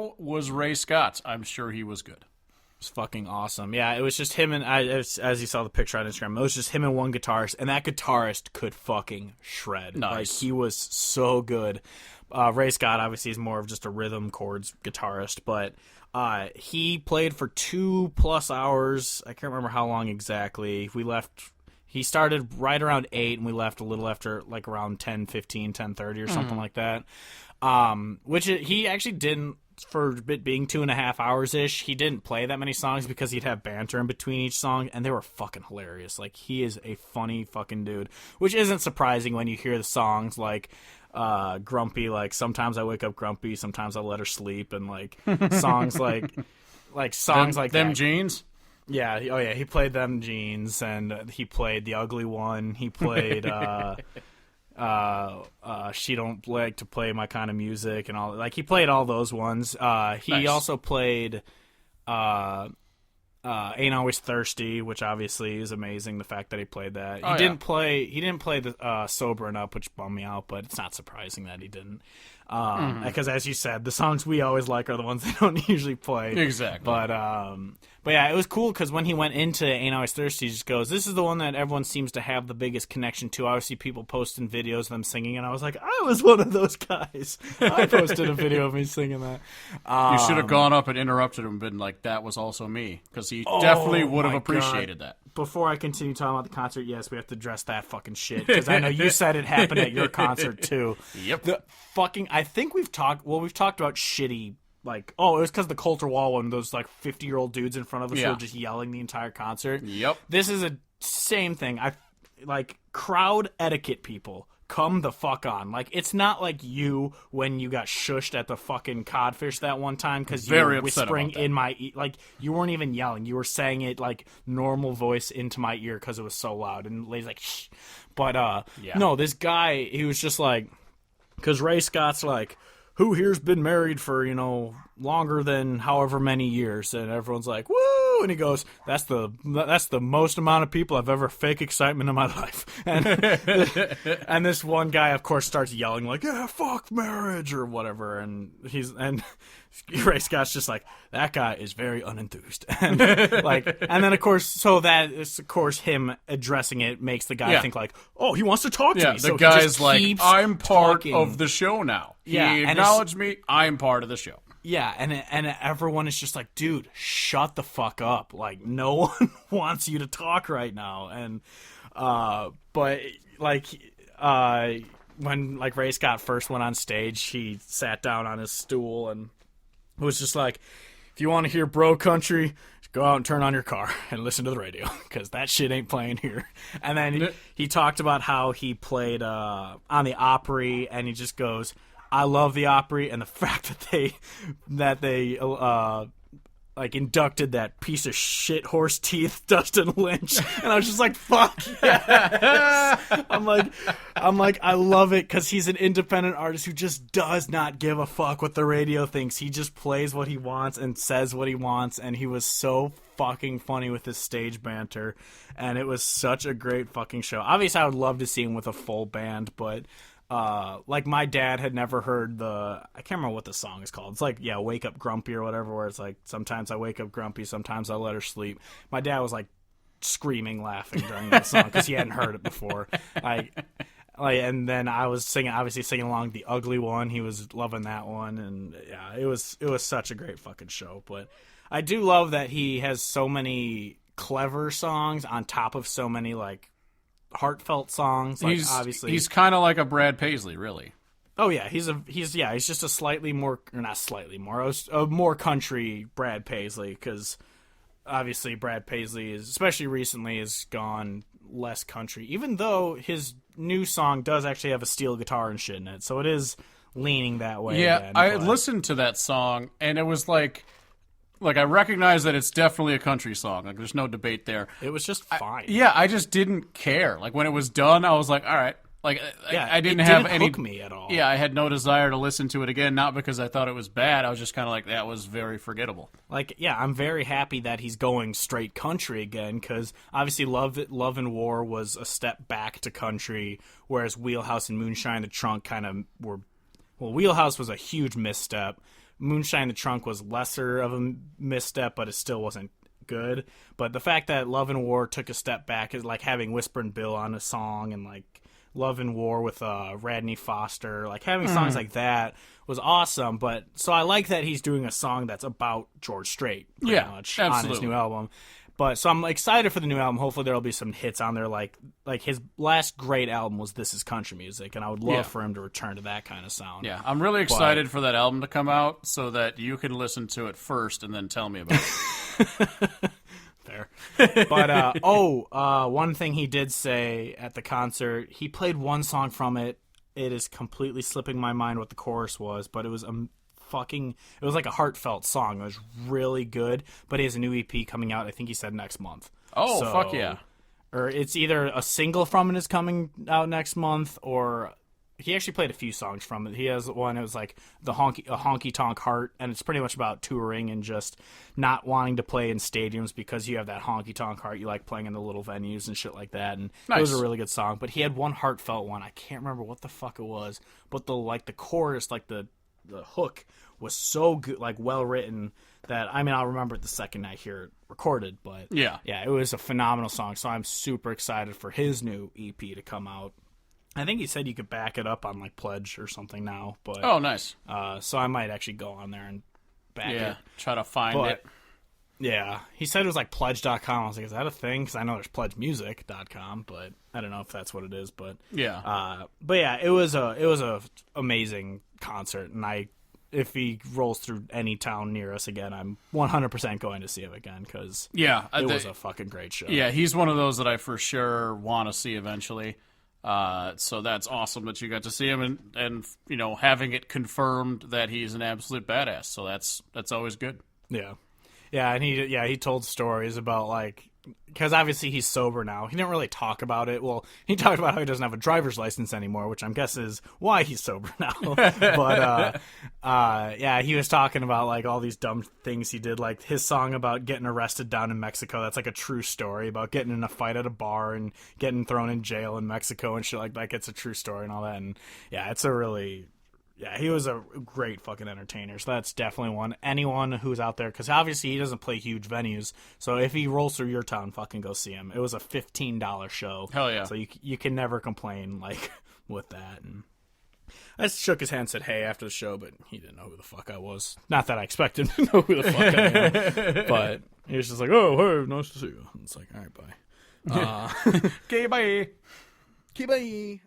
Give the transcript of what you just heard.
how was Ray Scott? I'm sure he was good. It's fucking awesome. Yeah, it was just him and as you saw the picture on Instagram, it was just him and one guitarist, and that guitarist could fucking shred. Nice. Like, he was so good. Ray Scott obviously is more of just a rhythm chords guitarist, but he played for 2+ hours. I can't remember how long exactly. He started right around 8, and we left a little after, like around 10:15, 10:30 or something like that. He actually didn't, for it being 2.5 hours-ish, he didn't play that many songs because he'd have banter in between each song, and they were fucking hilarious. Like, he is a funny fucking dude, which isn't surprising when you hear the songs like Grumpy, like Sometimes I Wake Up Grumpy, Sometimes I Let Her Sleep, and like songs like songs like them that. jeans. Yeah, he played Them Jeans, and he played The Ugly One. He played She Don't Like to Play My Kind of Music, and all, like, he played all those ones. He Nice. also played Ain't Always Thirsty, which obviously is amazing, the fact that he played that. He didn't play the Sobering Up, which bummed me out, but it's not surprising that he didn't. Because as you said, the songs we always like are the ones they don't usually play. Exactly. But yeah, it was cool because when he went into Ain't Always Thirsty, he just goes, this is the one that everyone seems to have the biggest connection to. I always see people posting videos of them singing, and I was like, I was one of those guys. I posted a video of me singing that. You should have gone up and interrupted him and been like, that was also me. Because he definitely would have appreciated that. Before I continue talking about the concert, yes, we have to address that fucking shit. Because I know you said it happened at your concert, too. Yep. I think we've talked about shitty, like, it was because the Coulter Wall one, those, like, 50-year-old dudes in front of us who were just yelling the entire concert. Yep. This is a same thing. Crowd etiquette, people. Come the fuck on. Like, it's not like you when you got shushed at the fucking Codfish that one time because you were whispering in my ear. Like, you weren't even yelling. You were saying it, like, normal voice into my ear because it was so loud. And the lady's like, shh. But, no, this guy, he was just like, because Ray Scott's like, who here's been married for, longer than however many years? And everyone's like, woo! And he goes, that's the most amount of people I've ever fake excitement in my life. And and this one guy, of course, starts yelling like, yeah, fuck marriage or whatever. And Ray Scott's just like, that guy is very unenthused. And then of course, so that is of course him addressing it makes the guy think like, oh, he wants to talk to me. So the guy's he just like, I'm part talking. of the show now. Yeah, he and acknowledged me. I'm part of the show. Yeah, and everyone is just like, dude, shut the fuck up. Like, no one wants you to talk right now. And when like Ray Scott first went on stage, he sat down on his stool and was just like, if you want to hear bro country, just go out and turn on your car and listen to the radio because that shit ain't playing here. And then he talked about how he played on the Opry, and he just goes, I love the Opry, and the fact that they inducted that piece of shit horse teeth Dustin Lynch, and I was just like, fuck yes. I'm like I love it because he's an independent artist who just does not give a fuck what the radio thinks. He just plays what he wants and says what he wants, and he was so fucking funny with his stage banter, and it was such a great fucking show. Obviously, I would love to see him with a full band, but my dad had never heard I can't remember what the song is called. It's like, Wake Up Grumpy or whatever, where it's like, sometimes I wake up grumpy, sometimes I let her sleep. My dad was like screaming, laughing during that song because he hadn't heard it before. And then I was singing along The Ugly One. He was loving that one. And yeah, it was such a great fucking show. But I do love that he has so many clever songs on top of so many like heartfelt songs. Like, obviously he's kind of like a Brad Paisley, really. Oh yeah, he's just a slightly more, or not slightly more, a more country Brad Paisley, because obviously Brad Paisley is, especially recently, has gone less country, even though his new song does actually have a steel guitar and shit in it, so it is leaning that way. Yeah, again, I listened to that song, and it was like I recognize that it's definitely a country song. Like, there's no debate there. It was just fine. I just didn't care. Like, when it was done, I was like, all right. Like, I didn't have any hook me at all. Yeah, I had no desire to listen to it again, not because I thought it was bad. I was just kind of like, that was very forgettable. Like, yeah, I'm very happy that he's going straight country again, because obviously Love and War was a step back to country, whereas Wheelhouse and Moonshine the Trunk kind of were... Well, Wheelhouse was a huge misstep. Moonshine in the Trunk was lesser of a misstep, but it still wasn't good. But the fact that Love and War took a step back is like having Whisperin' Bill on a song, and like Love and War with Radney Foster, like having songs like that was awesome. But so I like that he's doing a song that's about George Strait, pretty much, on his new album. But so I'm excited for the new album. Hopefully there'll be some hits on there. Like his last great album was This Is Country Music, and I would love for him to return to that kind of sound. Yeah, I'm really excited for that album to come out so that you can listen to it first and then tell me about it. Fair. But one thing he did say at the concert, he played one song from it. It is completely slipping my mind what the chorus was, but it was it was like a heartfelt song. It was really good, but he has a new EP coming out, I think he said next month. Oh, fuck yeah. Or it's either a single from it is coming out next month, or he actually played a few songs from it. He has one, it was like a Honky Tonk Heart, and it's pretty much about touring and just not wanting to play in stadiums because you have that honky tonk heart. You like playing in the little venues and shit like that, and It was a really good song. But he had one heartfelt one. I can't remember what the fuck it was, but the chorus, like the hook was so good, like well written, that I'll remember it the second I hear it recorded. But yeah, it was a phenomenal song. So I'm super excited for his new EP to come out. I think he said you could back it up on like Pledge or something now. But oh, nice. So I might actually go on there and back it. Try to find it. Yeah, he said it was like Pledge.com. I was like, is that a thing? Because I know there's PledgeMusic.com, but I don't know if that's what it is. But it was a amazing concert, and if he rolls through any town near us again, I'm 100% going to see him again because it was a fucking great show. Yeah, he's one of those that I for sure want to see eventually. So that's awesome that you got to see him, and having it confirmed that he's an absolute badass. So that's always good. Yeah. Yeah, and he told stories about, like, because obviously he's sober now. He didn't really talk about it. Well, he talked about how he doesn't have a driver's license anymore, which I'm guessing is why he's sober now. But, he was talking about, like, all these dumb things he did, like his song about getting arrested down in Mexico. That's, like, a true story about getting in a fight at a bar and getting thrown in jail in Mexico and shit like that. It's a true story and all that. And, yeah, it's a really... Yeah, he was a great fucking entertainer, so that's definitely one. Anyone who's out there, because obviously he doesn't play huge venues, so if he rolls through your town, fucking go see him. It was a $15 show. Hell yeah. So you can never complain, like, with that. And I shook his hand and said, hey, after the show, but he didn't know who the fuck I was. Not that I expected him to know who the fuck I am, but he was just like, oh, hey, nice to see you. And it's like, all right, bye. Okay, bye. Okay, bye.